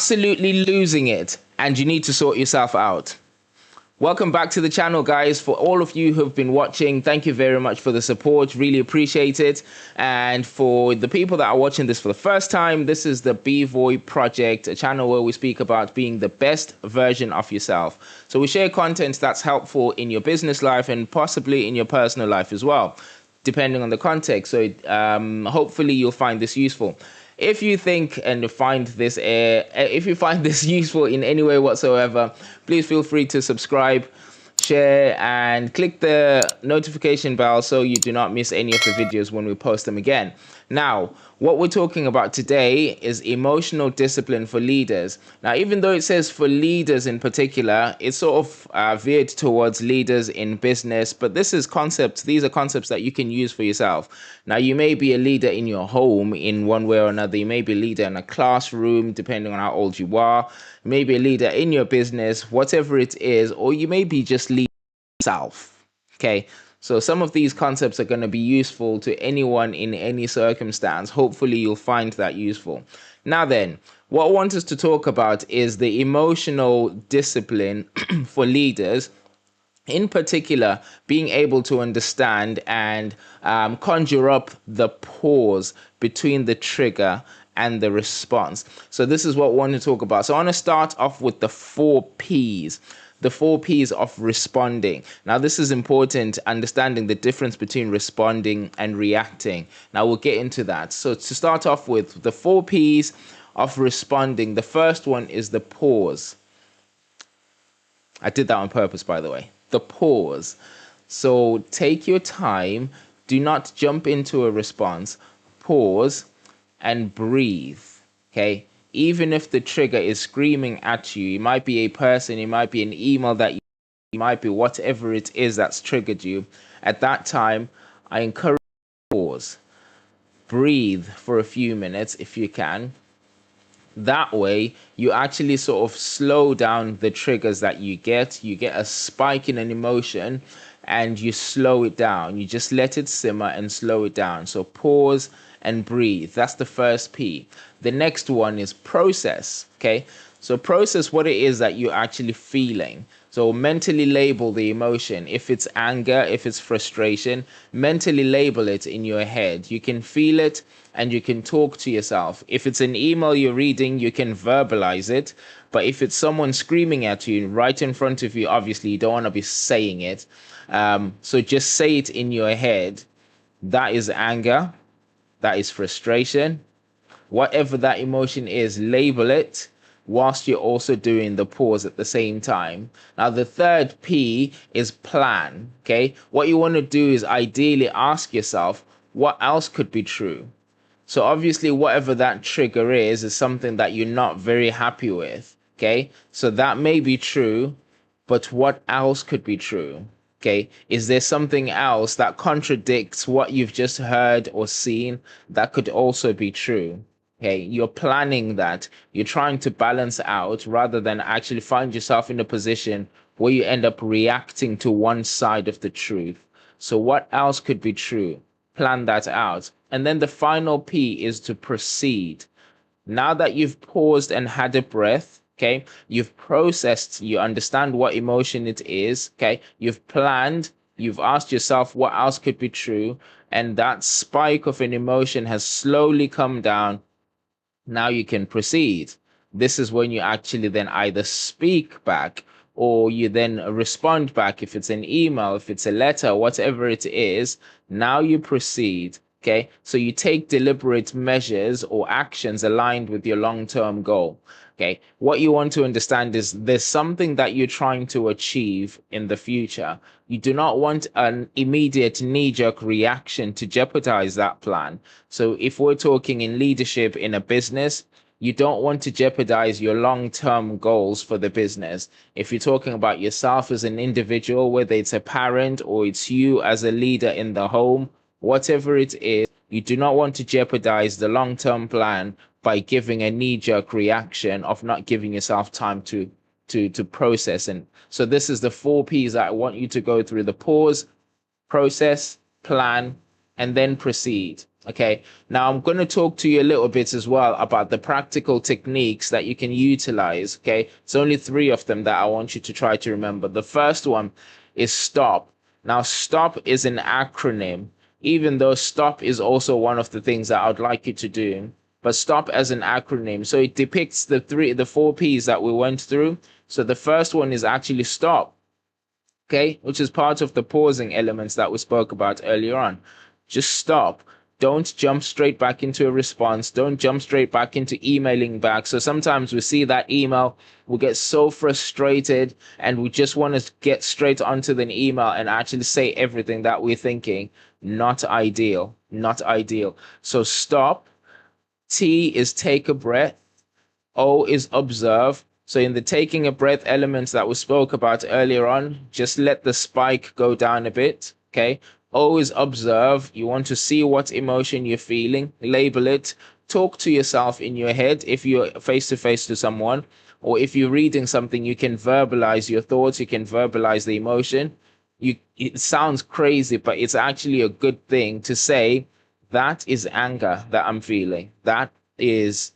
absolutely losing it and you need to sort yourself out. Welcome back to the channel, guys. For all of you who've been watching, thank you very much for the support. Really appreciate it. And for the people that are watching this for the first time, this is the BVoy Project, a channel where we speak about being the best version of yourself. So we share content that's helpful in your business life and possibly in your personal life as well, depending on the context. So hopefully you'll find this useful. If you think and find this useful in any way whatsoever, please feel free to subscribe, share, and click the notification bell so you do not miss any of the videos when we post them again. Now, what we're talking about today is emotional discipline for leaders. Now, even though it says for leaders in particular, it's sort of veered towards leaders in business, but these are concepts that you can use for yourself. Now, you may be a leader in your home in one way or another. You may be a leader in a classroom, depending on how old you are. You may be a leader in your business, whatever it is, or you may be just leading yourself. Okay. So some of these concepts are going to be useful to anyone in any circumstance. Hopefully you'll find that useful. Now then, what I want us to talk about is the emotional discipline for leaders. In particular, being able to understand and conjure up the pause between the trigger and the response. So this is what I want to talk about. So I want to start off with the 4 Ps. The 4 Ps of responding. Now, this is important, understanding the difference between responding and reacting. Now, we'll get into that. So to start off with, the 4 Ps of responding, the first one is the pause. I did that on purpose, by the way. The pause. So take your time. Do not jump into a response. Pause and breathe. Okay? Even if the trigger is screaming at you, it might be a person, it might be an email that you might be whatever it is that's triggered you. At that time, I encourage you to pause. Breathe for a few minutes if you can. That way, you actually sort of slow down the triggers that you get. You get a spike in an emotion and you slow it down. You just let it simmer and slow it down. So pause and breathe. That's the first P. The next one is process. Okay. So process what it is that you're actually feeling. So mentally label the emotion. If it's anger, if it's frustration, mentally label it in your head. You can feel it and you can talk to yourself. If it's an email you're reading, you can verbalize it. But if it's someone screaming at you right in front of you, obviously you don't want to be saying it. So just say it in your head. That is anger. That is frustration. Whatever that emotion is, label it whilst you're also doing the pause at the same time. Now, the third P is plan. Okay. What you want to do is ideally ask yourself, what else could be true? So obviously, whatever that trigger is something that you're not very happy with. Okay. So that may be true, but what else could be true? Okay, is there something else that contradicts what you've just heard or seen that could also be true? Okay, you're planning that. You're trying to balance out rather than actually find yourself in a position where you end up reacting to one side of the truth. So what else could be true? Plan that out. And then the final P is to proceed. Now that you've paused and had a breath, okay, you've processed, you understand what emotion it is, okay, you've planned, you've asked yourself what else could be true, and that spike of an emotion has slowly come down. Now you can proceed. This is when you actually then either speak back or you then respond back. If it's an email, if it's a letter, whatever it is, now you proceed. Okay, so you take deliberate measures or actions aligned with your long-term goal. Okay, what you want to understand is there's something that you're trying to achieve in the future. You do not want an immediate knee-jerk reaction to jeopardize that plan. So if we're talking in leadership in a business, you don't want to jeopardize your long-term goals for the business. If you're talking about yourself as an individual, whether it's a parent or it's you as a leader in the home, whatever it is, you do not want to jeopardize the long-term plan by giving a knee-jerk reaction of not giving yourself time to process. And so this is the 4 Ps that I want you to go through: the pause, process, plan, and then proceed. Okay, now I'm going to talk to you a little bit as well about the practical techniques that you can utilize. Okay, it's only three of them that I want you to try to remember. The first one is STOP. Now, STOP is an acronym, even though STOP is also one of the things that I'd like you to do. But STOP as an acronym, so it depicts the four P's that we went through. So the first one is actually stop, okay, which is part of the pausing elements that we spoke about earlier on. Just stop. Don't jump straight back into a response. Don't jump straight back into emailing back. So sometimes we see that email, we get so frustrated and we just want to get straight onto the email and actually say everything that we're thinking. Not ideal. Not ideal. So stop. T is take a breath. O is observe. So in the taking a breath elements that we spoke about earlier on, just let the spike go down a bit. Okay. O is observe. You want to see what emotion you're feeling, label it, talk to yourself in your head if you're face to face to someone, or if you're reading something, you can verbalize your thoughts, you can verbalize the emotion. It sounds crazy, but it's actually a good thing to say that is anger that I'm feeling. That is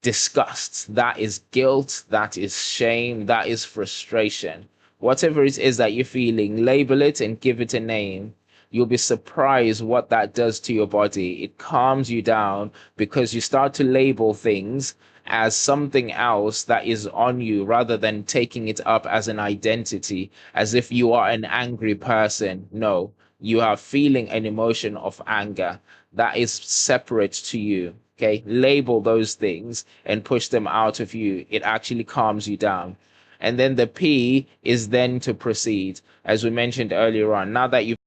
disgust, that is guilt, that is shame, that is frustration. Whatever it is that you're feeling, label it and give it a name. You'll be surprised what that does to your body. It calms you down because you start to label things as something else that is on you rather than taking it up as an identity, as if you are an angry person. No, you are feeling an emotion of anger that is separate to you. Okay, label those things and push them out of you. It actually calms you down. And then the P is then to proceed, as we mentioned earlier on. Now that you've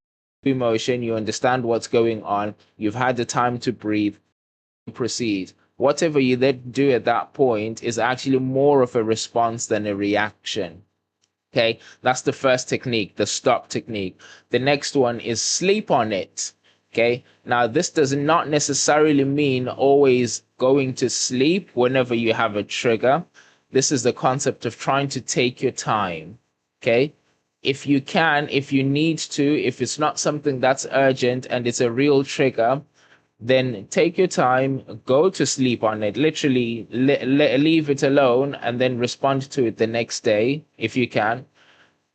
emotion, you understand what's going on, you've had the time to breathe, proceed. Whatever you then do at that point is actually more of a response than a reaction. Okay, that's the first technique, the stop technique. The next one is sleep on it. Okay, now this does not necessarily mean always going to sleep whenever you have a trigger. This is the concept of trying to take your time. Okay, if you can, if you need to, if it's not something that's urgent and it's a real trigger, then take your time, go to sleep on it, literally leave it alone and then respond to it the next day if you can.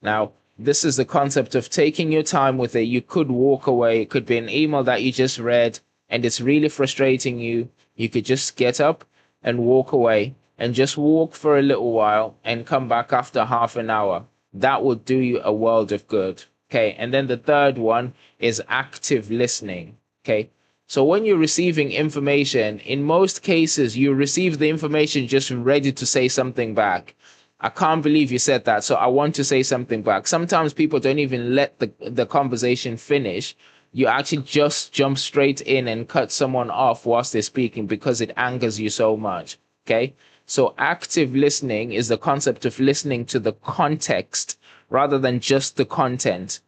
Now, this is the concept of taking your time with it. You could walk away. It could be an email that you just read and it's really frustrating you. You could just get up and walk away and just walk for a little while and come back after half an hour. That will do you a world of good. Okay. And then the third one is active listening. Okay. So when you're receiving information, in most cases, you receive the information just ready to say something back. I can't believe you said that, so I want to say something back. Sometimes people don't even let the conversation finish. You actually just jump straight in and cut someone off whilst they're speaking because it angers you so much. Okay. So active listening is the concept of listening to the context rather than just the content.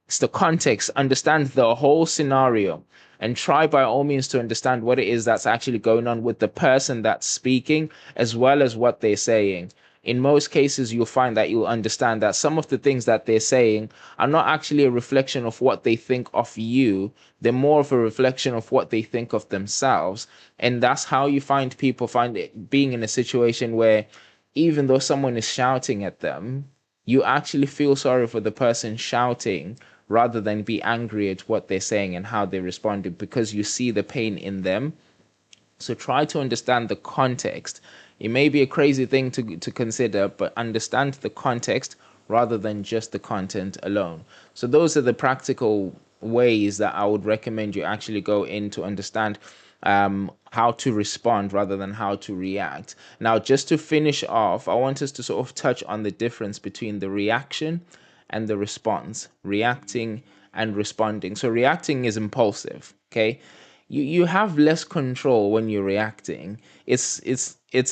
It's the context. Understand the whole scenario and try by all means to understand what it is that's actually going on with the person that's speaking as well as what they're saying. In most cases, you'll find that you'll understand that some of the things that they're saying are not actually a reflection of what they think of you. They're more of a reflection of what they think of themselves. And that's how you find people find it being in a situation where even though someone is shouting at them, you actually feel sorry for the person shouting rather than be angry at what they're saying and how they responded because you see the pain in them. So try to understand the context. It may be a crazy thing to consider, but understand the context rather than just the content alone. So those are the practical ways that I would recommend you actually go in to understand how to respond rather than how to react. Now, just to finish off, I want us to sort of touch on the difference between the reaction and the response, reacting and responding. So reacting is impulsive, okay? You have less control when you're reacting. It's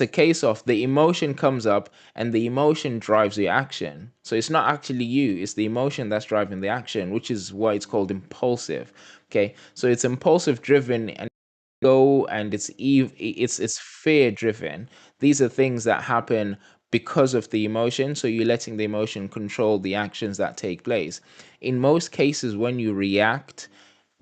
a case of the emotion comes up and the emotion drives the action. So it's not actually you, it's the emotion that's driving the action, which is why it's called impulsive. Okay? So it's impulsive driven and go and it's fear driven. These are things that happen because of the emotion, so you're letting the emotion control the actions that take place. In most cases when you react,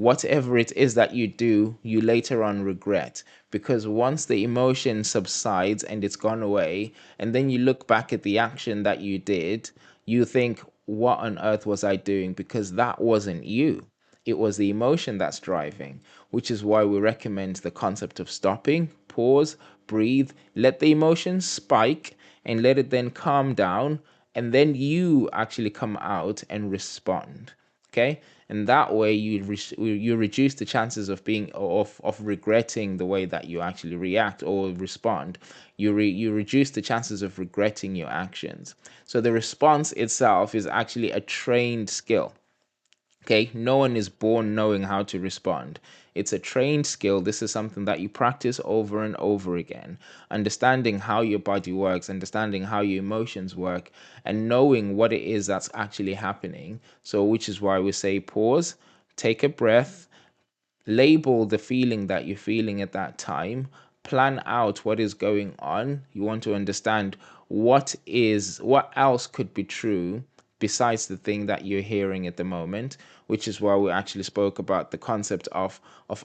whatever it is that you do, you later on regret. Because once the emotion subsides and it's gone away, and then you look back at the action that you did, you think, what on earth was I doing? Because that wasn't you. It was the emotion that's driving, which is why we recommend the concept of stopping, pause, breathe, let the emotions spike, and let it then calm down, and then you actually come out and respond. Okay, and that way you reduce the chances of being of regretting the way that you actually react or respond. You reduce the chances of regretting your actions. So the response itself is actually a trained skill. Okay, no one is born knowing how to respond. It's a trained skill. This is something that you practice over and over again. Understanding how your body works, understanding how your emotions work, and knowing what it is that's actually happening. So, which is why we say pause, take a breath, label the feeling that you're feeling at that time, plan out what is going on. You want to understand what else could be true besides the thing that you're hearing at the moment, which is why we actually spoke about the concept of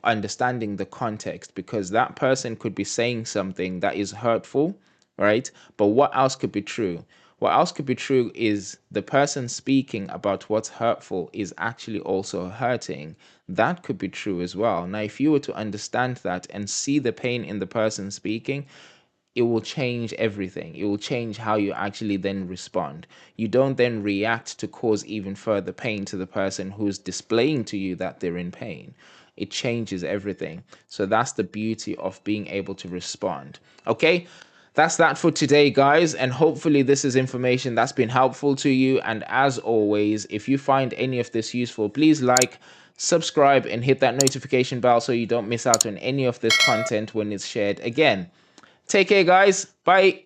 understanding the context, because that person could be saying something that is hurtful, right? But what else could be true? What else could be true is the person speaking about what's hurtful is actually also hurting. That could be true as well. Now, if you were to understand that and see the pain in the person speaking, it will change everything. It will change how you actually then respond. You don't then react to cause even further pain to the person who's displaying to you that they're in pain. It changes everything. So that's the beauty of being able to respond. Okay? That's that for today, guys. And hopefully, this is information that's been helpful to you. And as always, if you find any of this useful, please like, subscribe, and hit that notification bell so you don't miss out on any of this content when it's shared again. Take care, guys. Bye.